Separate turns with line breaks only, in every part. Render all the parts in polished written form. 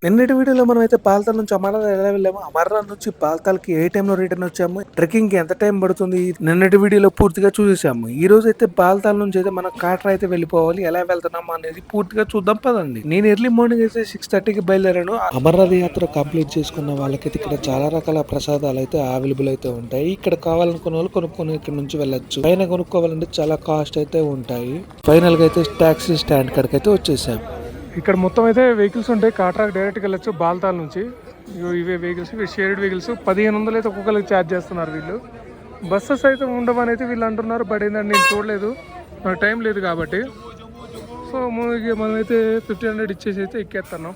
నిన్నటి వీడియోలో మనం అయితే పాల్తాల్ నుంచి అమర్నాథ్ ఎలా వెళ్ళాము, అమర్నాథ్ నుంచి పాల్తాల్కి ఏ టైంలో రిటర్న్ వచ్చాము, ట్రెక్కింగ్ కి ఎంత టైం పడుతుంది, నిన్నటి వీడియోలో పూర్తిగా చూసేసాము. ఈ రోజు అయితే పాల్తాల్ నుంచి అయితే మనం కాట్రా అయితే వెళ్ళిపోవాలి. ఎలా వెళ్తున్నాము అనేది పూర్తిగా చూద్దాం పదండి. నేను ఎర్లీ మార్నింగ్ అయితే 6:30కి బయలుదేరాను. అమర్నాథ్ యాత్ర కంప్లీట్ చేసుకున్న వాళ్ళకైతే ఇక్కడ చాలా రకాల ప్రసాదాలు అయితే అవైలబుల్ అయితే ఉంటాయి. ఇక్కడ కావాలనుకున్న వాళ్ళు కొనుక్కొని ఇక్కడ నుంచి వెళ్ళొచ్చు. పైన కొనుక్కోవాలంటే చాలా కాస్ట్ అయితే ఉంటాయి. ఫైనల్ గా అయితే టాక్సీ స్టాండ్ కాడికి అయితే వచ్చేసాం. ఇక్కడ మొత్తం అయితే వెహికల్స్ ఉంటాయి. కాట్రాకి డైరెక్ట్గా వెళ్ళొచ్చు బాల్తాల్ నుంచి. ఇవే వెహికల్స్, ఇవి షేర్డ్ వెహికల్స్. 1500 అయితే ఒక్కొక్కరికి ఛార్జ్ చేస్తున్నారు వీళ్ళు. బస్సెస్ అయితే ఉండవని అయితే వీళ్ళు అంటున్నారు. బట్ ఏంటంటే నేను చూడలేదు, నాకు టైం లేదు కాబట్టి. సో మనమైతే 1500 ఇచ్చేసి అయితే ఎక్కేస్తున్నాం.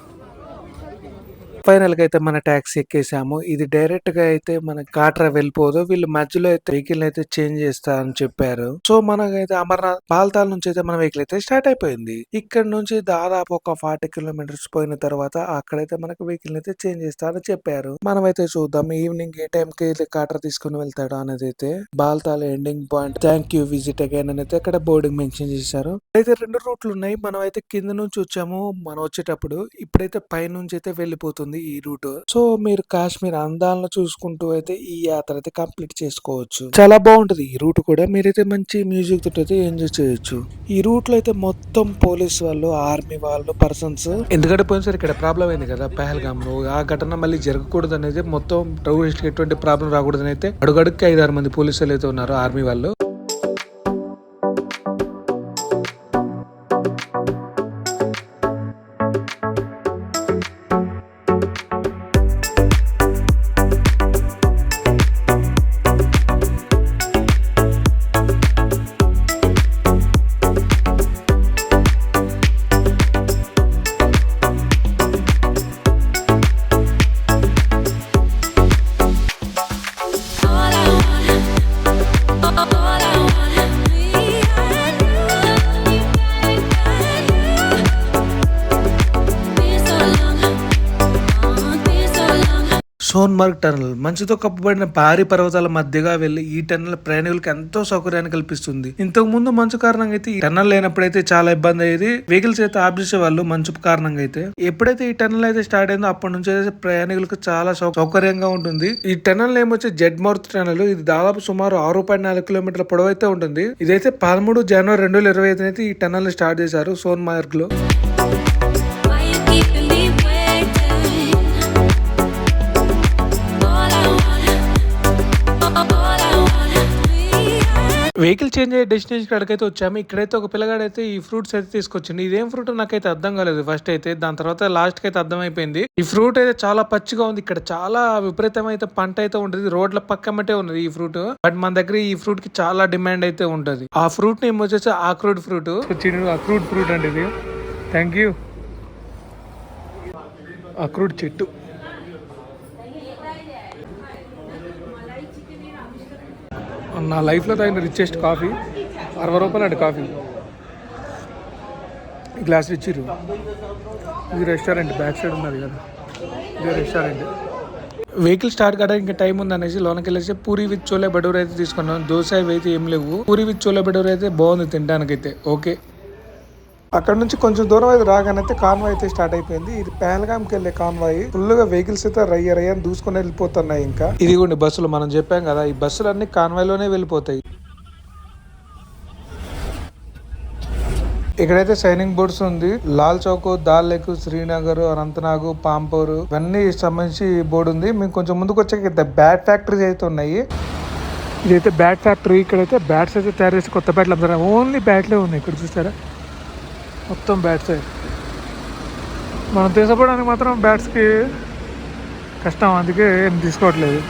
ఫైనల్ గా అయితే మన ట్యాక్సీ ఎక్కేసాము. ఇది డైరెక్ట్ గా అయితే మన కాట్రా వెళ్ళిపోదు. వీళ్ళు మధ్యలో అయితే వెహికల్ అయితే చేంజ్ చేస్తా అని చెప్పారు. సో మనకైతే అమర్నాథ్ పాల్తాల్ నుంచి అయితే మన వెహికల్ అయితే స్టార్ట్ అయిపోయింది. ఇక్కడ నుంచి దాదాపు ఒక 40 కిలోమీటర్స్ పోయిన తర్వాత అక్కడైతే మనకు వెహికల్ అయితే చేంజ్ చేస్తా అని చెప్పారు. మనమైతే చూద్దాం ఈవినింగ్ ఏ టైం కి అయితే కాట్రా తీసుకుని వెళ్తాడు అనేది. అయితే Baltal ending point, thank you visit again అని అయితే అక్కడ బోర్డింగ్ మెన్షన్ చేశారు. అయితే 2 రూట్లు ఉన్నాయి. మనం అయితే కింద నుంచి వచ్చాము మనం వచ్చేటప్పుడు. ఇప్పుడైతే పై నుంచి అయితే వెళ్ళిపోతుంది ఈ రూట్. సో మీరు కాశ్మీర్ అందాలను చూసుకుంటూ అయితే ఈ యాత్ర అయితే కంప్లీట్ చేసుకోవచ్చు. చాలా బాగుంటది ఈ రూట్ కూడా. మీరైతే మంచి మ్యూజిక్ తోటి అయితే ఎంజాయ్ చేయొచ్చు. ఈ రూట్ లో అయితే మొత్తం పోలీస్ వాళ్ళు, ఆర్మీ వాళ్ళు, పర్సన్స్. ఎందుకంటే పోయినసారి ఇక్కడ ప్రాబ్లం అయింది కదా పహల్గామ్ లో. ఆ ఘటన మళ్ళీ జరగకూడదు అనేది, మొత్తం టూరిస్ట్ కి ఎటువంటి ప్రాబ్లం రాకూడదు అయితే అడుగడుక్కి 5-6 మంది పోలీసులు అయితే ఉన్నారు, ఆర్మీ వాళ్ళు. సోన్మర్గ్ టనల్ మంచుతో కప్పబడిన భారీ పర్వతాల మధ్యగా వెళ్లి ఈ టనల్ ప్రయాణికులకు ఎంతో సౌకర్యాన్ని కల్పిస్తుంది. ఇంతకు ముందు మంచు కారణంగా అయితే ఈ టనల్ లేనప్పుడైతే చాలా ఇబ్బంది అయ్యేది. వెహికల్స్ అయితే ఆఫ్ చేసేవాళ్ళు మంచు కారణంగా అయితే. ఎప్పుడైతే ఈ టనల్ అయితే స్టార్ట్ అయిందో అప్పటి నుంచి అయితే ప్రయాణికులకు చాలా సౌకర్యంగా ఉంటుంది. ఈ టనల్ నేమ్ వచ్చి జెడ్ మౌత్ టనల్. ఇది దాదాపు సుమారు 6.4 కిలోమీటర్ల పొడవు అయితే ఉంటుంది. ఇదైతే 13 జనవరి 2025 అయితే ఈ టనల్ స్టార్ట్ చేశారు సోన్మార్గ్ లో. వెహికల్ చేంజ్ అయ్యే డెస్టినేషన్ కాడికైతే వచ్చాము. ఇక్కడైతే ఒక పిల్లగాడైతే ఈ ఫ్రూట్స్ అయితే తీసుకొచ్చింది. ఇదేం ఫ్రూట్ నాకైతే అర్థం కాలేదు ఫస్ట్ అయితే. దాని తర్వాత లాస్ట్ కి అయితే అర్థం అయిపోయింది. ఈ ఫ్రూట్ అయితే చాలా పచ్చిగా ఉంది. ఇక్కడ చాలా విపరీతమైతే పంట అయితే ఉంటుంది. రోడ్ల పక్కమటే ఉన్నది ఈ ఫ్రూట్. బట్ మన దగ్గర ఈ ఫ్రూట్ కి చాలా డిమాండ్ అయితే ఉంటది. ఆ ఫ్రూట్ నేమ్ వచ్చేసి ఆక్రూట్ ఫ్రూట్. అక్రూట్ ఫ్రూట్ అంటే ఇది. Thank you. అక్రూట్ చెట్టు. నా లైఫ్లో తాగిన రిచెస్ట్ కాఫీ 60 రూపాయలు అండి కాఫీ. గ్లాస్ ఇచ్చిర్రు. ఇది రెస్టారెంట్ బ్యాక్ సైడ్ ఉన్నది కదా, ఇదే రెస్టారెంట్. వెహికల్ స్టార్ట్ కావడానికి ఇంకా టైం ఉంది అనేసి లోనకి వెళ్ళేసి పూరి విత్ చోలే భటూరా అయితే తీసుకున్నాం. దోశ అయితే ఏం లేవు. పూరి విత్ చోలే భటూరా అయితే బాగుంది తినడానికైతే. ఓకే. అక్కడ నుంచి కొంచెం దూరం అయితే రాగానైతే కాన్వాయ్ అయితే స్టార్ట్ అయిపోయింది. ఇది పహల్గామ్కి వెళ్ళే కాన్వాయ్. ఫుల్ గా వెహికల్స్ అయితే రయ్యని దూసుకొని వెళ్ళిపోతున్నాయి. ఇంకా ఇదిగోండి బస్సులు. మనం చెప్పాం కదా ఈ బస్సులు అన్ని కాన్వాయ్ లోనే వెళ్ళిపోతాయి. ఇక్కడైతే సైనింగ్ బోర్డ్స్ ఉంది. లాల్ చౌక్, దాల్ లేక్, శ్రీనగర్, అనంతనాగ్, పాంపూర్ ఇవన్నీ సంబంధించి బోర్డు ఉంది. మేము కొంచెం ముందుకు వచ్చాక బ్యాట్ ఫ్యాక్టరీస్ అయితే ఉన్నాయి. ఇదైతే బ్యాట్ ఫ్యాక్టరీ. ఇక్కడైతే బ్యాట్స్ అయితే తయారు చేసి కొత్త బ్యాట్లు అమ్ముతారు. ఓన్లీ బ్యాట్లే ఉన్నాయి ఇక్కడ, చూస్తారా మొత్తం బ్యాట్సే. మనం తీసుకోవడానికి మాత్రం బ్యాట్స్కి కష్టం, అందుకే ఏం తీసుకోవట్లేదు.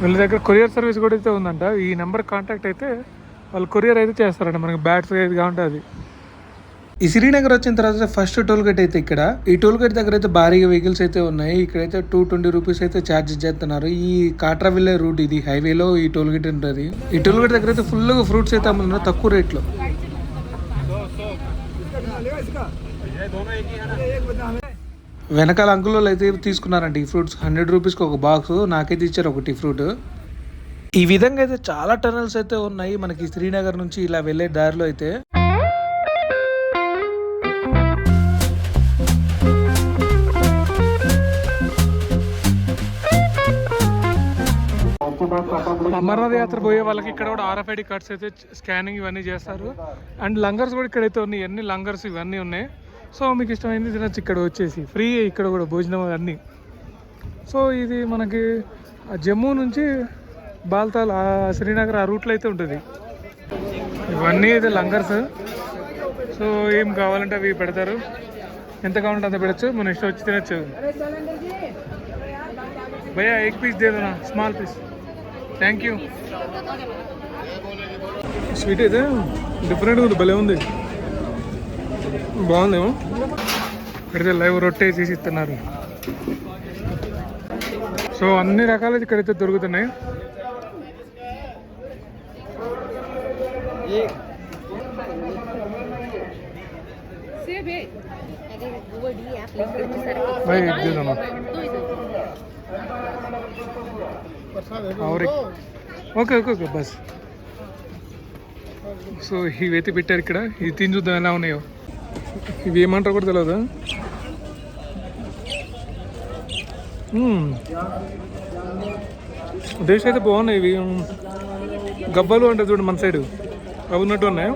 వీళ్ళ దగ్గర కొరియర్ సర్వీస్ కూడా అయితే ఉందంట. ఈ నెంబర్ కాంటాక్ట్ అయితే వాళ్ళు కొరియర్ అయితే చేస్తారంట మనకి బ్యాట్స్ ఏది కావాలంటే అది. ఈ శ్రీనగర్ వచ్చిన తర్వాత ఫస్ట్ టోల్ గేట్ అయితే ఇక్కడ. ఈ టోల్ గేట్ దగ్గర అయితే భారీగా వెహికల్స్ అయితే ఉన్నాయి. ఇక్కడైతే 220 రూపీస్ అయితే ఛార్జ్ చేస్తున్నారు. ఈ కాట్రా వెళ్ళే రూట్ ఇది. హైవేలో ఈ టోల్ గేట్ ఉంటుంది. ఈ టోల్ గేట్ దగ్గర అయితే ఫుల్ గా ఫ్రూట్స్ అయితే అమ్ముతున్నారు తక్కువ రేట్లో. వెనకాల అంకుల్లో అయితే తీసుకున్నారండి ఈ ఫ్రూట్స్ 100 రూపీస్కి ఒక బాక్స్. నాకైతే ఇచ్చారు ఒకటి ఫ్రూట్. ఈ విధంగా అయితే చాలా టనల్స్ అయితే ఉన్నాయి మనకి శ్రీనగర్ నుంచి ఇలా వెళ్ళే దారిలో అయితే. అమర్నాథ్ యాత్ర పోయే వాళ్ళకి ఇక్కడ కూడా RFID కార్డ్స్ అయితే స్కానింగ్ ఇవన్నీ చేస్తారు. అండ్ లంగర్స్ కూడా ఇక్కడైతే ఉన్నాయి, అన్ని లంగర్స్ ఇవన్నీ ఉన్నాయి. సో మీకు ఇష్టమైంది తినచ్చు ఇక్కడ వచ్చేసి, ఫ్రీ ఇక్కడ కూడా భోజనం అన్నీ. సో ఇది మనకి జమ్మూ నుంచి బాల్తాల్ శ్రీనగర్ ఆ రూట్లో అయితే ఉంటుంది. ఇవన్నీ అయితే లంగర్స్. సో ఏం కావాలంటే అవి పెడతారు, ఎంత కావాలంటే అంత పెడచ్చు, మన ఇష్టం వచ్చి తినచ్చు. భయ్యా ఎగ్ పీస్ దేదనా, small piece, thank you. Sweet అయితే డిఫరెంట్గా ఉంది, భలే ఉంది, బాగుందేమో. ఇక్కడైతే లైవ్ రొట్టె తీసి ఇస్తున్నారు. సో అన్ని రకాలైతే ఇక్కడైతే దొరుకుతున్నాయి. Okay okay okay bus. So ఇవైతే పెట్టారు ఇక్కడ, ఇది తిని చూద్దాం ఎలా ఉన్నాయో. ఇవి ఏమంటారు కూడా తెలియదు. టేస్ట్ అయితే బాగున్నాయి. ఇవి గబ్బలు అంటే చూడండి మన సైడ్ అవి ఉన్నట్టు ఉన్నాయి.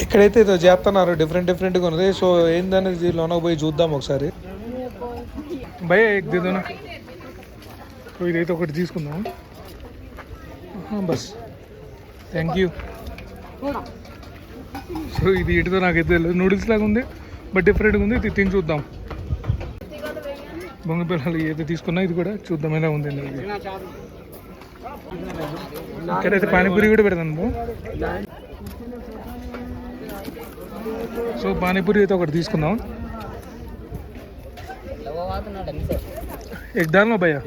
ఇక్కడైతే ఏదో చేస్తున్నారు, డిఫరెంట్గా ఉన్నది. సో ఏందనేది లోనకు పోయి చూద్దాం ఒకసారి. భయ ఎగ్దేదోనా. సో ఇదైతే ఒకటి తీసుకుందాం బస్, థ్యాంక్ యూ. సో ఇది ఇటుతో నాకైతే తెలియదు, నూడిల్స్ లాగా ఉంది బట్ డిఫరెంట్గా ఉంది. ఇది తిని చూద్దాం. బొంగ పిల్లలు ఏదైతే తీసుకున్నా ఇది కూడా చూద్దాం ఎలా ఉంది. ఇక్కడైతే పానీపూరి కూడా పెడతాను. సో పానీపూరి అయితే ఒకటి తీసుకుందాం. एक डाल लो भैया,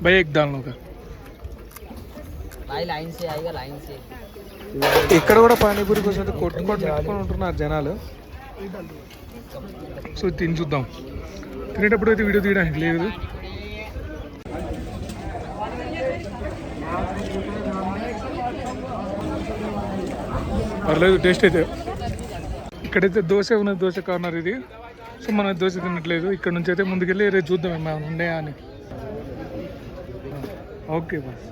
भैया एक डाल लो का. ఇక్కడ కూడా పానీపూరి కోసం అయితే కొట్టుకొని ఉంటున్నారు జనాలు. సో తిని చూద్దాం. తినేటప్పుడు అయితే వీడియో తీయడానికి లేదు. పర్లేదు టేస్ట్ అయితే. ఇక్కడైతే దోశ ఉన్నది, దోశ కార్నర్ ఇది. సో మనం దోశ తినట్లేదు, ఇక్కడ నుంచి అయితే ముందుకెళ్ళి రేపు చూద్దాం ఏమైనా ఉన్నాయా అని. Okay bus.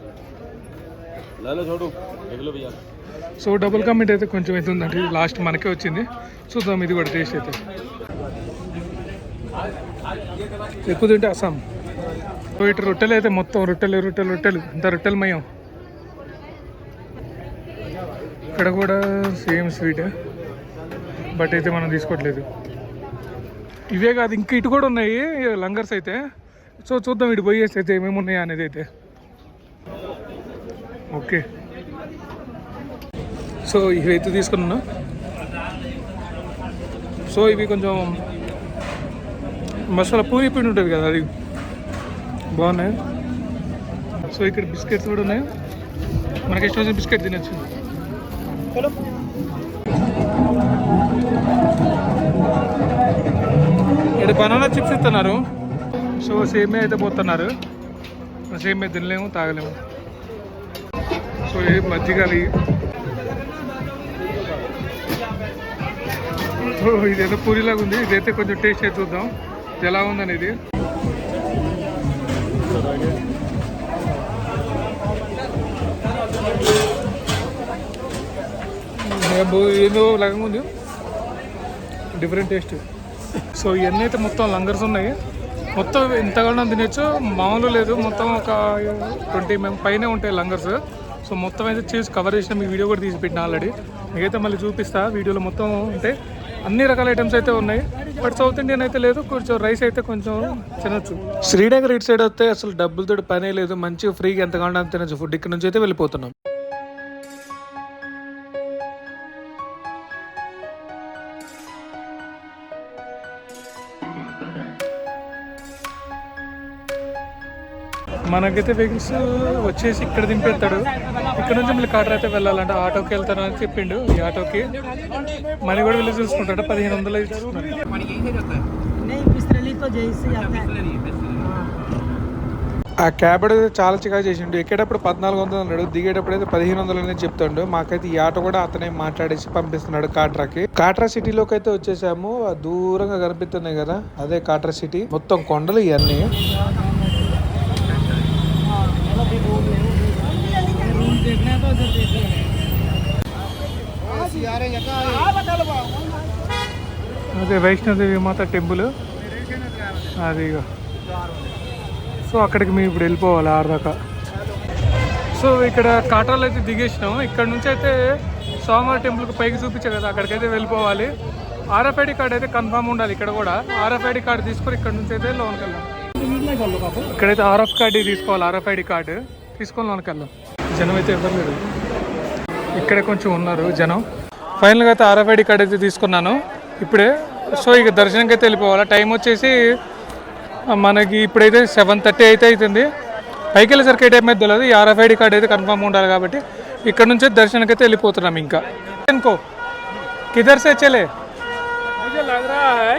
So double comment అయితే కొంచెం అయితే ఉందంటే లాస్ట్ మనకే వచ్చింది. చూద్దాం ఇది కూడా టేస్ట్ అయితే. ఎక్కువ తింటే అస్సాం. సో ఇటు రొట్టెలు అయితే మొత్తం రొట్టెలు అంత రొట్టెలమయం. ఇక్కడ కూడా సేమ్ స్వీట్ బట్ అయితే మనం తీసుకోవట్లేదు. ఇవే కాదు ఇంకా ఇటు కూడా ఉన్నాయి లంగర్స్ అయితే. సో చూద్దాం ఇటు పోయేసి అయితే ఏమేమి ఉన్నాయా అనేది అయితే. ఓకే సో ఇవైతే తీసుకున్నా. సో ఇవి కొంచెం మసాలా పూరి పిండి ఉంటుంది కదా, అది బాగున్నాయి. సో ఇక్కడ బిస్కెట్స్ కూడా ఉన్నాయి, మనకి ఇష్టం వచ్చిన బిస్కెట్ తినచ్చు. ఇక్కడ బనానా చిప్స్ ఇస్తున్నారు. సో సేమే అయితే పోతున్నారు, సేమే తినలేము తాగలేము. సో ఏ మజ్జిగలి. సో ఇదేదో పూరిలాగా ఉంది, ఇదైతే కొంచెం టేస్ట్ అయితే చూద్దాం ఎలా ఉందనేది. ఏదో లాగా ఉంది, డిఫరెంట్ టేస్ట్. సో ఇవన్నీ అయితే మొత్తం లంగర్స్ ఉన్నాయి. మొత్తం ఇంతగానో తినచ్చు, మామూలు లేదు. మొత్తం ఒక 20 పైనే ఉంటాయి లంగర్స్. సో మొత్తం అయితే చేసి కవర్ చేసిన మీ వీడియో కూడా తీసి పెట్టిన ఆల్రెడీ. మీకైతే మళ్ళీ చూపిస్తా వీడియోలో. మొత్తం అంటే అన్ని రకాల ఐటమ్స్ అయితే ఉన్నాయి బట్ సౌత్ ఇండియన్ అయితే లేదు. కొంచెం రైస్ అయితే కొంచెం తినొచ్చు. శ్రీనగర్ ఇటు సైడ్ వస్తే అసలు డబ్బులతో పనే లేదు, మంచిగా ఫ్రీగా ఎంత కావాలంటే అంత తినచ్చు ఫుడ్. ఇక్కడ నుంచి అయితే వెళ్ళిపోతున్నాం.
మనకైతే వెహికల్స్ వచ్చేసి ఇక్కడ దింపేస్తాడు. ఇక్కడ నుంచి మళ్ళీ కాటర్ అయితే వెళ్ళాలంటే ఆటోకి వెళ్తాను అని చెప్పిండు. ఈ ఆటోకి మనీ కూడా వెళ్ళి చూసుకుంటాడు. 1500 ఇస్తున్నాడు. ఆ క్యాబ్ అయితే చాలా చికాకు చేసిండు. ఎక్కేటప్పుడు 1400 అన్నాడు, దిగేటప్పుడు అయితే 1500 అనేది చెప్తాడు. మాకైతే ఈ ఆటో కూడా అతనే మాట్లాడేసి పంపిస్తున్నాడు కాట్రాకి. కాట్రా సిటీలోకి అయితే వచ్చేసాము. దూరంగా కనిపిస్తున్నాయి కదా, అదే కాట్రా సిటీ. మొత్తం కొండలు ఇవన్నీ. అదే వైష్ణోదేవి మాత టెంపుల్ అది. సో అక్కడికి మేము ఇప్పుడు వెళ్ళిపోవాలి 6 దాకా. సో ఇక్కడ కాట్రాలో అయితే దిగేసినాం. ఇక్కడ నుంచి అయితే సోమవారి టెంపుల్కి పైకి చూపించారు కదా, అక్కడికైతే వెళ్ళిపోవాలి. RFID కార్డ్ అయితే కన్ఫామ్ ఉండాలి. ఇక్కడ కూడా RFID కార్డు తీసుకొని ఇక్కడ నుంచి అయితే లోన్కి వెళ్దాం. ఇక్కడైతే RFID తీసుకోవాలి. RFID కార్డు తీసుకొని లోన్కి వెళ్దాం. జనం అయితే ఎవరు లేరు, ఇక్కడే కొంచెం ఉన్నారు జనం. ఫైనల్గా అయితే RFID కార్డ్ అయితే తీసుకున్నాను ఇప్పుడే. సో ఇక దర్శనంకి అయితే వెళ్ళిపోవాలి. టైం వచ్చేసి మనకి ఇప్పుడైతే 7:30 అయితే అవుతుంది. పైకి వెళ్ళేసరికి ఏ టైం అయితే తెలియదు. ఈ RFID కార్డ్ అయితే కన్ఫర్మ్ ఉండాలి కాబట్టి ఇక్కడ నుంచే దర్శనానికి అయితే వెళ్ళిపోతున్నాం. ఇంకా इनको किधर से चले?
मुझे लग रहा है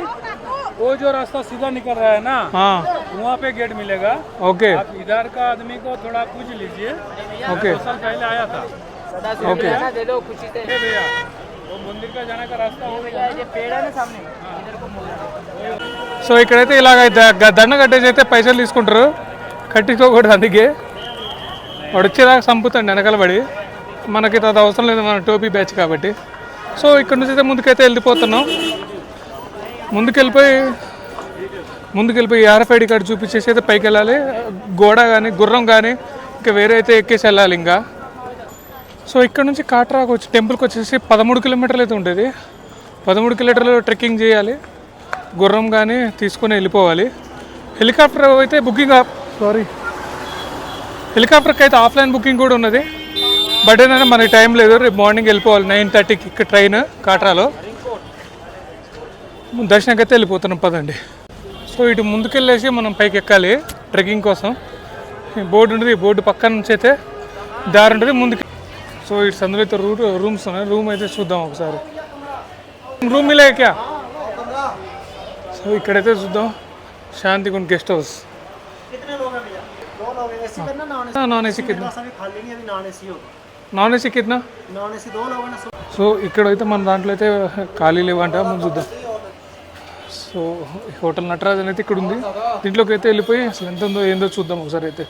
वो जो रास्ता सीधा निकल रहा है ना,
हाँ
वहाँ पे गेट मिलेगा.
ओके
आप इधर का आदमी को थोड़ा पूछ लीजिए.
ओके
2 साल पहले आया था.
ओके
दे दो खुशी से भैया. वो मंदिर का जाने का रास्ता हो गया. ये पेड़ है ना सामने, इधर को मोड़ना.
సో ఇక్కడైతే ఇలాగ దండ కట్టేసి అయితే పైసలు తీసుకుంటారు. కట్టించుకోకూడదు, అందుకే వాడు వచ్చేదాకా చంపుతాండి వెనకాల పడి. మనకి అది అవసరం లేదు, మన టోపీ బ్యాచ్ కాబట్టి. సో ఇక్కడ నుంచి అయితే ముందుకైతే వెళ్ళిపోతున్నాం. ముందుకెళ్ళిపోయి RFID కార్డు చూపించేసి అయితే పైకి వెళ్ళాలి. గోడ కానీ గుర్రం కానీ ఇంకా వేరే అయితే ఎక్కేసి వెళ్ళాలి ఇంకా. సో ఇక్కడ నుంచి కాట్రాకు వచ్చి టెంపుల్కి వచ్చేసి 13 కిలోమీటర్లు అయితే ఉంటుంది. 13 కిలోమీటర్లు ట్రెక్కింగ్ చేయాలి. గుర్రం కానీ తీసుకొని వెళ్ళిపోవాలి. హెలికాప్టర్ అయితే హెలికాప్టర్కి అయితే ఆఫ్లైన్ బుకింగ్ కూడా ఉన్నది. బట్ ఏంటంటే మనకి టైం లేదు, రేపు మార్నింగ్ వెళ్ళిపోవాలి 9:30కి ఇక్కడ ట్రైన్ కాట్రాలో. దర్శనంకి అయితే వెళ్ళిపోతున్నాం పదండి. సో ఇటు ముందుకెళ్ళేసి మనం పైకి ఎక్కాలి ట్రెక్కింగ్ కోసం. బోర్డు ఉంటుంది, బోర్డు పక్కన నుంచి అయితే దారి ఉంటుంది ముందుకు. సో ఇటు సందులో అయితే రూమ్స్ ఉన్నాయి. రూమ్ అయితే చూద్దాం ఒకసారి. రూమ్ మిలే క్యా? సో ఇక్కడైతే చూద్దాం. శాంతిగుండ్ గెస్ట్ హౌస్. నాన్ ఏసీ కింద నాన్ ఏసీ కింద. సో ఇక్కడైతే మన దాంట్లో అయితే ఖాళీ లేవంట, మనం చూద్దాం. సో హోటల్ నటరాజన్ అయితే ఇక్కడ ఉంది. దీంట్లోకి అయితే వెళ్ళిపోయి అసలు ఎంత ఉందో ఏందో చూద్దాం ఒకసారి. అయితే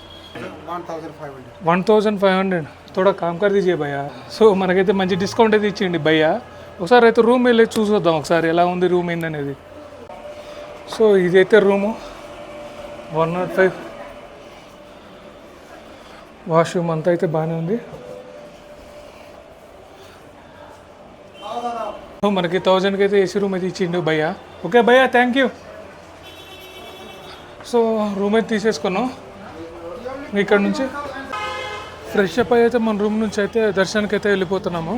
1500 తోడా కామ్ కర్ దీజియే భయ్యా. సో మనకైతే మంచి డిస్కౌంట్ అయితే ఇచ్చేయండి భయ్యా. ఒకసారి అయితే రూమ్ వెళ్ళి చూసొద్దాం ఒకసారి ఎలా ఉంది రూమ్ ఏందనేది. సో ఇదైతే రూము 105. వాష్రూమ్ అంతా అయితే బాగానే ఉంది. మనకి 1000కి అయితే ఏసీ రూమ్ అయితే ఇచ్చిండు భయ్యా. ఓకే భయ్యా, థ్యాంక్ యూ. సో రూమ్ అయితే తీసేసుకున్నాం. ఇక్కడ నుంచి ఫ్రెష్ అప్ అయితే మన రూమ్ నుంచి అయితే దర్శనానికి అయితే వెళ్ళిపోతున్నాము.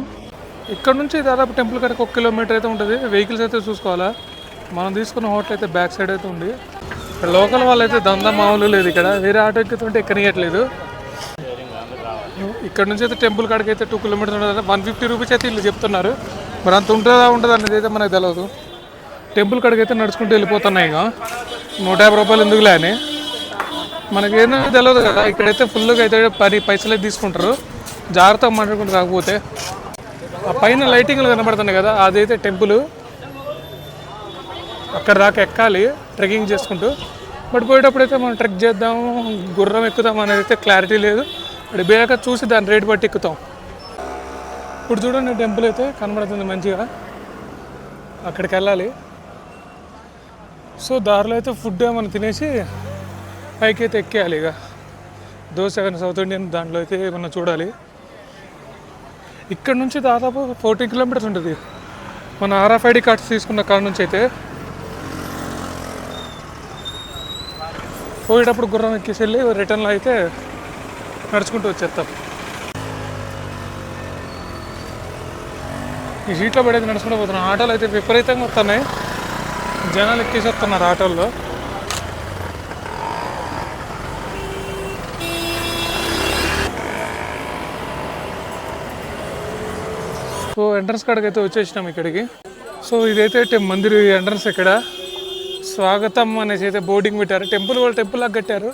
ఇక్కడ నుంచి దాదాపు టెంపుల్ కడకి 1 కిలోమీటర్ అయితే ఉంటుంది. వెహికల్స్ అయితే చూసుకోవాలా. మనం తీసుకున్న హోటల్ అయితే బ్యాక్ సైడ్ అయితే ఉంది. ఇక్కడ లోకల్ వాళ్ళు అయితే దందా మామూలు లేదు. ఇక్కడ వేరే ఆటో ఎక్కుతుంటే ఎక్కనియట్లేదు. ఇక్కడ నుంచి అయితే టెంపుల్ కాడికి అయితే 2 కిలోమీటర్స్ ఉంటుంది. 150 రూపీస్ అయితే వీళ్ళు చెప్తున్నారు. మరి అంత ఉంటుందా ఉంటుంది అనేది అయితే మనకు తెలియదు. టెంపుల్ కాడికి అయితే నడుచుకుంటూ వెళ్ళిపోతున్నాయి. ఇక 150 రూపాయలు ఎందుకులే అని మనకేమో తెలియదు కదా. ఇక్కడైతే ఫుల్గా అయితే 10 పైసలు అయితే తీసుకుంటారు. జాగ్రత్తగా మాట్లాడుకుంటూ కాకపోతే. ఆ పైన లైటింగ్లు కనబడుతున్నాయి కదా, అదైతే టెంపుల్. అక్కడ దాకా ఎక్కాలి ట్రెక్కింగ్ చేసుకుంటూ. బట్ పోయేటప్పుడు అయితే మనం ట్రెక్ చేద్దాం, గుర్రం ఎక్కుతాం అనేది అయితే క్లారిటీ లేదు. అది పోయాక చూసి దాని రేట్ బట్టి ఎక్కుతాం. ఇప్పుడు చూడండి టెంపుల్ అయితే కనబడుతుంది మంచిగా. అక్కడికి వెళ్ళాలి. సో దారిలో అయితే ఫుడ్ ఏమైనా తినేసి పైకి అయితే ఎక్కేయాలి. ఇక దోశ కానీ సౌత్ ఇండియన్ దాంట్లో అయితే ఏమన్నా చూడాలి. ఇక్కడ నుంచి దాదాపు 14 కిలోమీటర్స్ ఉంటుంది మన RFID కార్డ్స్ తీసుకున్న కాడ నుంచి. అయితే పోయేటప్పుడు గుర్రం ఎక్కేసి వెళ్ళి రిటర్న్లో అయితే నడుచుకుంటూ వచ్చేస్తాం. ఈ సీట్లో పడేది నడుచుకుంటూ పోతున్నాం. ఆటోలు అయితే విపరీతంగా వస్తున్నాయి. జనాలు ఎక్కేసి వస్తున్నారు ఆటోల్లో. సో ఎంట్రన్స్ కాడికి అయితే వచ్చేసినాం ఇక్కడికి. సో ఇదైతే మందిర్ ఎంట్రన్స్. ఇక్కడ స్వాగతం అనేసి అయితే బోర్డింగ్ పెట్టారు. టెంపుల్ వాళ్ళు టెంపుల్ లాగా కట్టారు.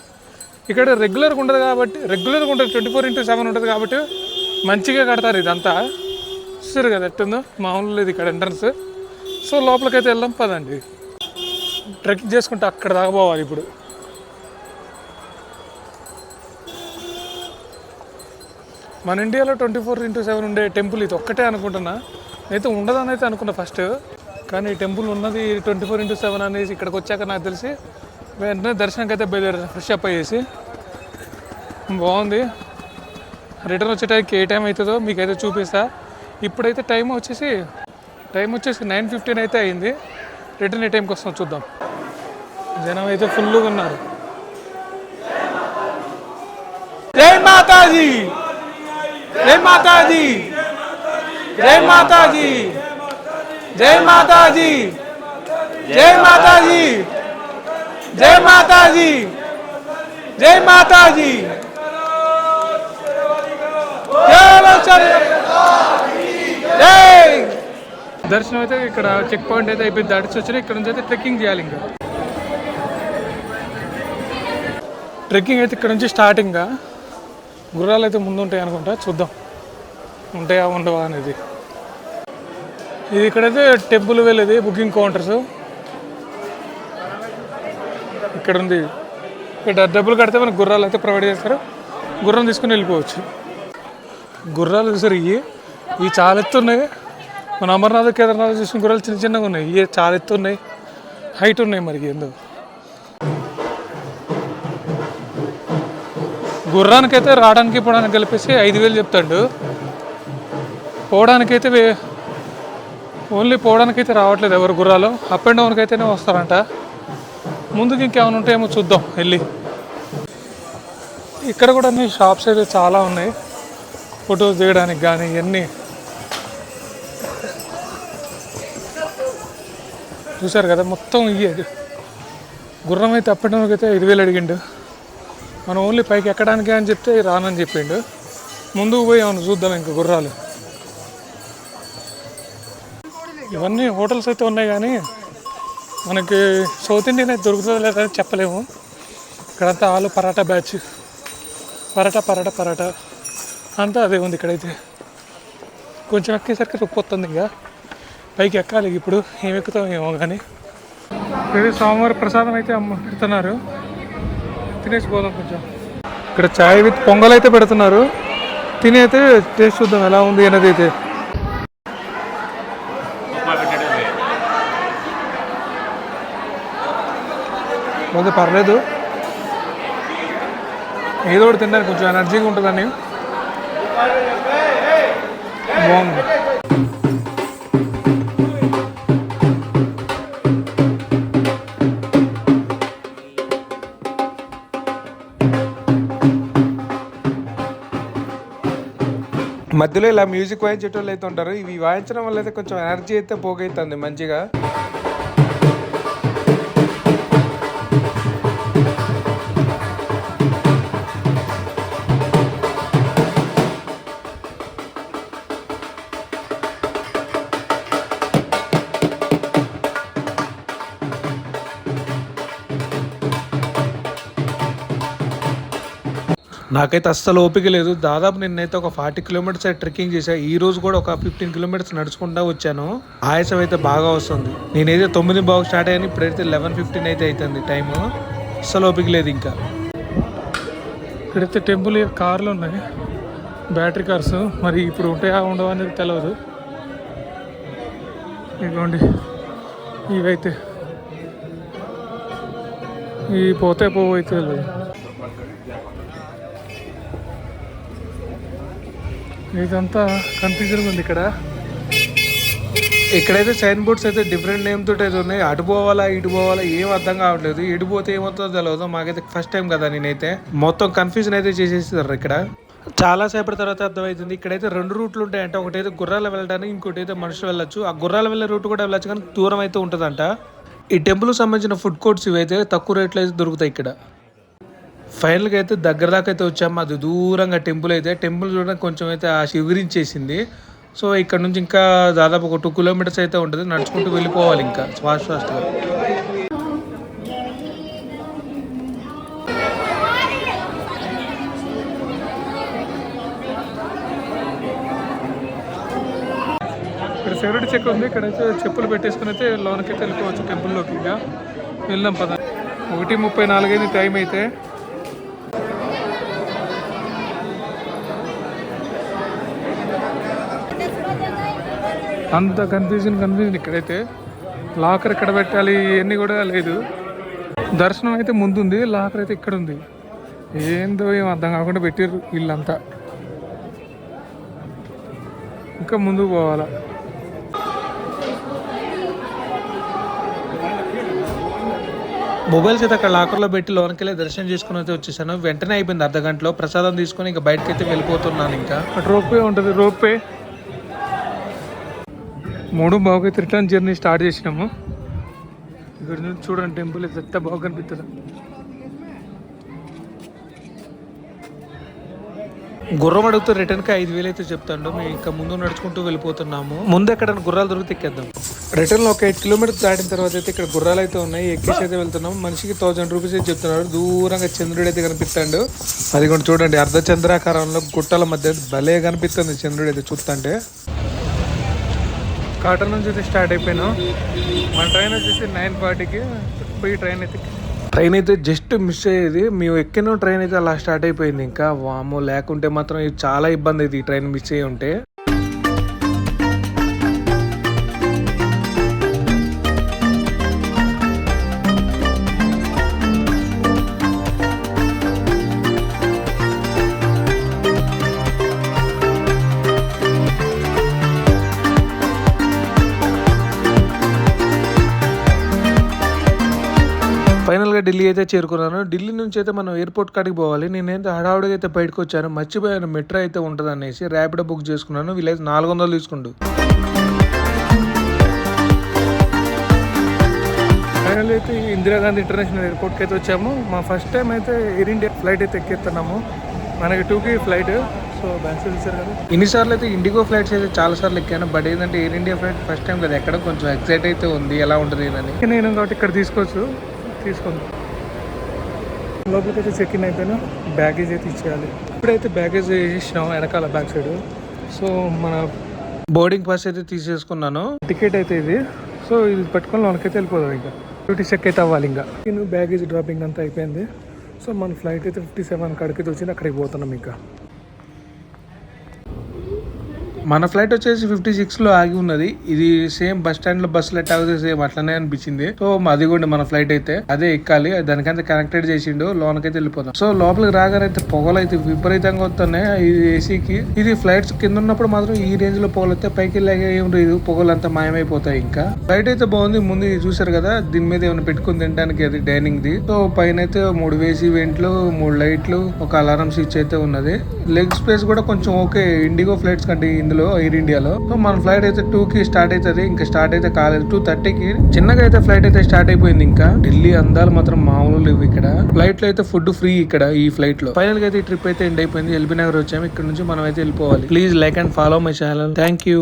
ఇక్కడ రెగ్యులర్గా ఉంటుంది కాబట్టి 24/7 ఉంటుంది కాబట్టి మంచిగా కడతారు ఇదంతా. చూసారు కదా ఎట్టుందో, మామూలు లేదు ఇక్కడ ఎంట్రన్స్. సో లోపలికైతే వెళ్దాం పదండి. ట్రెక్కింగ్ చేసుకుంటే అక్కడ దాకా పోవాలి. ఇప్పుడు మన ఇండియాలో 24/7 ఉండే టెంపుల్ ఇది ఒక్కటే అనుకుంటున్నా. అయితే ఉండదని అయితే అనుకున్నా ఫస్ట్, కానీ ఈ టెంపుల్ ఉన్నది 24/7 అనేసి ఇక్కడికి వచ్చాక నాకు తెలిసి వెంటనే దర్శనంకి అయితే బయలుదేరారు. ఫ్రెష్ అప్ అయ్యేసి బాగుంది. రిటర్న్ వచ్చే టైంకి ఏ టైం అవుతుందో మీకైతే చూపిస్తా. ఇప్పుడైతే టైం వచ్చేసి 9:15 అయితే అయింది. రిటర్న్ ఏ టైంకి వస్తాం చూద్దాం. జనం అయితే ఫుల్గా ఉన్నారు. జై మాతాజీ, జై మాతాజీ, జై మాతాజీ, జై మాతాజీ, జై మాతాజీ, జై మాతాజీ, జై మాతాజీ. దర్శనం అయితే ఇక్కడ చెక్ పాయింట్ అయితే అయిపోయింది. దాటిసి వచ్చి ఇక్కడ నుంచి అయితే ట్రెక్కింగ్ చేయాలి. ఇంకా ట్రెక్కింగ్ అయితే ఇక్కడ నుంచి స్టార్టింగ్గా గుర్రాలు అయితే ముందు ఉంటాయి అనుకుంటా. చూద్దాం ఉంటాయా ఉండవా అనేది. ఇది ఇక్కడైతే టెంపుల్ వెళ్ళేది బుకింగ్ కౌంటర్స్ ఇక్కడ ఉంది. ఇక్కడ డబ్బులు కడితే మనకు గుర్రాలు అయితే ప్రొవైడ్ చేస్తారు. గుర్రం తీసుకుని వెళ్ళిపోవచ్చు. గుర్రాలు చూసారు, ఇవి చాలా ఎత్తున్నాయి. మన అమర్నాథ్ కేదార్నాథ్ చూసిన గుర్రాలు చిన్న చిన్నగా ఉన్నాయి. ఇవి చాలా ఎత్తున్నాయి, హైట్ ఉన్నాయి. మరి ఎందుకు గుర్రానికైతే రావడానికి పోవడానికి కలిపేసి 5,000 చెప్తాడు. పోవడానికైతే ఓన్లీ పోవడానికైతే రావట్లేదు ఎవరు గుర్రాలు. అప్ అండ్ డౌన్కి అయితేనే వస్తారంట. ముందుకు ఇంకేమైనా ఉంటాయేమో చూద్దాం వెళ్ళి. ఇక్కడ కూడా అన్ని షాప్స్ అయితే చాలా ఉన్నాయి ఫొటోస్ దిగడానికి కానీ. ఇవన్నీ చూసారు కదా మొత్తం. ఇవి గుర్రం అయితే అప్ అండ్ డౌన్కి అయితే 5,000 అడిగిండు. మనం ఓన్లీ పైకి ఎక్కడానికి అని చెప్తే రానని చెప్పిండు. ముందుకు పోయి ఏమన్నా చూద్దాం ఇంకా గుర్రాలు. ఇవన్నీ హోటల్స్ అయితే ఉన్నాయి కానీ మనకి సౌత్ ఇండియన్ అయితే దొరుకుతుందో లేదని చెప్పలేము. ఇక్కడంతా ఆలు పరాటా బ్యాచ్, పరాటా అంతా అదే ఉంది. ఇక్కడైతే కొంచెం ఎక్కేసరికి రుప్పొస్తుంది. ఇంకా పైకి ఎక్కాలి. ఇప్పుడు ఏం ఎక్కుతాం ఏమో కానీ. ఇది సోమవారం ప్రసాదం అయితే పెడుతున్నారు. తినేసి పోదాం కొంచెం. ఇక్కడ చాయ్ విత్ పొంగల్ అయితే పెడుతున్నారు. తిని అయితే టేస్ట్ చూద్దాం ఎలా ఉంది అనేది. అయితే కొంచెం పర్లేదు, ఏదో ఒకటి తిన్నాను. కొంచెం ఎనర్జీగా ఉంటుందని బాగుంది. మధ్యలో ఇలా మ్యూజిక్ వాయించేటోళ్ళు అయితే ఉంటారు. ఇవి వాయించడం వల్ల అయితే కొంచెం ఎనర్జీ అయితే పోగైతుంది మంచిగా. నాకైతే అస్సలు ఓపిక లేదు. దాదాపు నిన్నైతే ఒక 40 కిలోమీటర్స్ అయితే ట్రెక్కింగ్ చేశా. ఈ రోజు కూడా ఒక 15 కిలోమీటర్స్ నడుచుకుంటా వచ్చాను. ఆయాసం అయితే బాగా వస్తుంది. నేనైతే 9:00 స్టార్ట్ అయ్యాను. ఇప్పుడైతే 11:15 అయితే అవుతుంది టైము. అస్సలు ఓపిక లేదు ఇంకా. ఇక్కడైతే టెంపుల్ కార్లు ఉన్నాయి, బ్యాటరీ కార్స్. మరి ఇప్పుడు ఉంటాయా ఉండవా అనేది తెలియదు. ఇదిగోండి ఇవైతే ఇవి పోతే పోవు అయితే తెలియదు. ఇదంతా కన్ఫ్యూజన్గా ఉంది. ఇక్కడైతే సైన్ బోర్డ్స్ అయితే డిఫరెంట్ నేమ్ తోటి అయితే ఉన్నాయి. అటు పోవాలా ఇటు పోవాలా ఏం అర్థం కావట్లేదు. ఇటు పోతే ఏమవుతుందో తెలియదు. మాకైతే ఫస్ట్ టైం కదా, నేనైతే మొత్తం కన్ఫ్యూజన్ అయితే చేసేస్తారు. ఇక్కడ చాలా సేపటి తర్వాత అర్థమవుతుంది. ఇక్కడైతే 2 రూట్లు ఉంటాయంట. ఒకటైతే గుర్రాలు వెళ్ళడానికి, ఇంకోటి అయితే మనుషులు వెళ్ళొచ్చు. ఆ గుర్రాలు వెళ్ళే రూట్ కూడా వెళ్ళొచ్చు కానీ దూరం అయితే ఉంటుందంట. ఈ టెంపుల్ సంబంధించిన ఫుడ్ కోర్ట్స్ ఇవైతే తక్కువ రేట్లో అయితే దొరుకుతాయి ఇక్కడ. ఫైనల్గా అయితే దగ్గర దాకా అయితే వచ్చాము. అది దూరంగా టెంపుల్ అయితే. టెంపుల్ చూడడానికి కొంచెం అయితే ఆ శివరించేసింది.
సో ఇక్కడ నుంచి ఇంకా దాదాపు ఒక 2 కిలోమీటర్స్ అయితే ఉంటుంది, నడుచుకుంటూ వెళ్ళిపోవాలి ఇంకా ఫాస్ట్గా.
ఇక్కడ సెక్యూరిటీ చెక్ ఉంది. ఇక్కడైతే చెప్పులు పెట్టేసుకుని అయితే లోనకైతే వెళ్ళిపోవచ్చు టెంపుల్లోకి. ఇక వెళ్దాం పద. 1:34 అయింది టైం అయితే. అంత కన్ఫ్యూజన్ ఇక్కడైతే. లాకర్ ఎక్కడ పెట్టాలి ఇవన్నీ కూడా లేదు. దర్శనం అయితే ముందుంది, లాకర్ అయితే ఇక్కడ ఉంది. ఏందో ఏం అర్థం కాకుండా పెట్టారు వీళ్ళంతా. ఇంకా ముందుకు పోవాలా.
మొబైల్స్ అయితే అక్కడ లాకర్లో పెట్టి లోనికి వెళ్ళి దర్శనం చేసుకుని అయితే వచ్చేసాను. వెంటనే అయిపోయింది అర్ధ గంటలో. ప్రసాదం తీసుకొని ఇంకా బయటకి అయితే వెళ్ళిపోతున్నాను. ఇంకా
రోప్వే ఉంటుంది, రోప్వే. 3 అయితే రిటర్న్ జర్నీ స్టార్ట్ చేసినాము. ఇక్కడ నుంచి చూడండి టెంపుల్ ఎంత బాగా కనిపిస్తుంది.
గుర్రం అడిగితే రిటర్న్కి 5,000 అయితే చెప్తాడు. మేము ఇంకా ముందు నడుచుకుంటూ వెళ్ళిపోతున్నాము. ముందు ఎక్కడైనా గుర్రాలు దొరికితే ఎక్కేద్దాం. రిటర్న్లో ఒక 8 కిలోమీటర్స్ దాటిన తర్వాత అయితే ఇక్కడ గుర్రాలు అయితే ఉన్నాయి. ఎక్కేసి అయితే వెళ్తున్నాం. మనిషికి 1000 రూపీస్ అయితే చెప్తున్నారు. దూరంగా చంద్రుడు అయితే కనిపిస్తాడు. అది కూడా చూడండి, అర్ధచంద్రాకారంలో గుట్టల మధ్య భలే కనిపిస్తుంది చంద్రుడు అయితే చూస్తుంటే.
కాటర్ నుంచి అయితే స్టార్ట్ అయిపోయినాం. మన ట్రైన్ వచ్చేసి 9:40కి పోయి
ట్రైన్ అయితే జస్ట్ మిస్ అయ్యేది. మేము ఎక్కిన ట్రైన్ అయితే అలా స్టార్ట్ అయిపోయింది. ఇంకా వామో, లేకుంటే మాత్రం ఇది చాలా ఇబ్బంది అయితే ఈ ట్రైన్ మిస్ అయ్యి ఉంటే. ఫైనల్గా ఢిల్లీ అయితే చేరుకున్నాను. ఢిల్లీ నుంచి అయితే మనం ఎయిర్పోర్ట్ కాడికి పోవాలి. నేనైతే హడావుడిగా అయితే బయటకు వచ్చాను. మర్చిపోయాను మెట్రో అయితే ఉంటుంది అనేసి ర్యాపిడో బుక్ చేసుకున్నాను. వీళ్ళైతే 400 తీసుకుంటు.
ఫైనల్ అయితే ఇందిరాగాంధీ ఇంటర్నేషనల్ ఎయిర్పోర్ట్కి అయితే వచ్చాము. మా ఫస్ట్ టైం అయితే ఎయిర్ ఇండియా ఫ్లైట్ అయితే ఎక్కేస్తున్నాము. మనకి 2కి ఫ్లైట్. సో బ్యాక్ సైడ్ చూసారు కదా.
ఇన్నిసార్లు అయితే ఇండిగో ఫ్లైట్స్ అయితే చాలా సార్లు ఎక్కాను. బట్ ఏంటంటే air India flight first time కదా ఎక్కడ, కొంచెం ఎక్సైట్ అయితే ఉంది ఎలా ఉంటుంది అని.
నేను కాబట్టి ఇక్కడ తీసుకోండి. లోపలికి అయితే చెక్ ఇన్ అయిపోయినా. బ్యాగేజ్ అయితే ఇచ్చేయాలి. ఇప్పుడైతే బ్యాగేజ్ వేసినాం వెనకాల బ్యాక్ సైడ్. సో మన
బోర్డింగ్ పాస్ అయితే తీసేసుకున్నాను.
టికెట్ అయితే ఇది. సో ఇది పట్టుకొని లోనకైతే వెళ్ళిపోదాం. ఇంకా డ్యూటీ చెక్ అయితే అవ్వాలి. ఇంకా బ్యాగేజ్ డ్రాపింగ్ అంతా అయిపోయింది. సో మన ఫ్లైట్ అయితే 57 కాడికి వచ్చింది. అక్కడికి పోతున్నాం. ఇంకా
మన ఫ్లైట్ వచ్చేసి 56లో ఆగి ఉన్నది. ఇది సేమ్ బస్ స్టాండ్ లో బస్సులు ఎట్ ఆగితే సేమ్ అట్లనే అనిపించింది. సో అది కూడా మన ఫ్లైట్ అయితే అదే ఎక్కాలి. దానికంటే కనెక్టెడ్ చేసిండు. లోనకైతే వెళ్ళిపోతాం. సో లోపలికి రాగానైతే పొగలు అయితే విపరీతంగా వస్తున్నాయి. ఇది ఏసీకి. ఇది ఫ్లైట్స్ కింద ఉన్నప్పుడు మాత్రం ఈ రేంజ్ లో పొగలు వస్తే పైకి వెళ్ళాక ఏం లేదు, పొగలు అంతా మాయమైపోతాయి. ఇంకా ఫ్లైట్ అయితే బాగుంది. ముందు చూసారు కదా, దీని మీద ఏమైనా పెట్టుకుని తినడానికి అది డైనింగ్ ది. సో పైన అయితే 3 వేసి వెంట్లు, 3 లైట్లు, ఒక అలారం స్విచ్ అయితే ఉన్నది. లెగ్ స్పేస్ కూడా కొంచెం ఓకే ఇండిగో ఫ్లైట్స్ కంటే ఇందులో ఎయిర్ ఇండియాలో. సో మన ఫ్లైట్ అయితే 2కి స్టార్ట్ అవుతుంది. ఇంకా స్టార్ట్ అయితే కాలేదు. 2:30కి చిన్నగా అయితే ఫ్లైట్ అయితే స్టార్ట్ అయిపోయింది. ఇంకా ఢిల్లీ అందాలు మాత్రం మామూలు లేవు. ఇక్కడ ఫ్లైట్ లో అయితే ఫుడ్ ఫ్రీ ఇక్కడ ఈ ఫ్లైట్ లో. ఫైనల్ గా అయితే ఈ ట్రిప్ అయితే ఎండ్ అయిపోయింది. ఎల్బీ నగర్ వచ్చాము. ఇక్కడ నుంచి మనం అయితే వెళ్ళిపోవాలి. Please like and follow my channel. Thank you.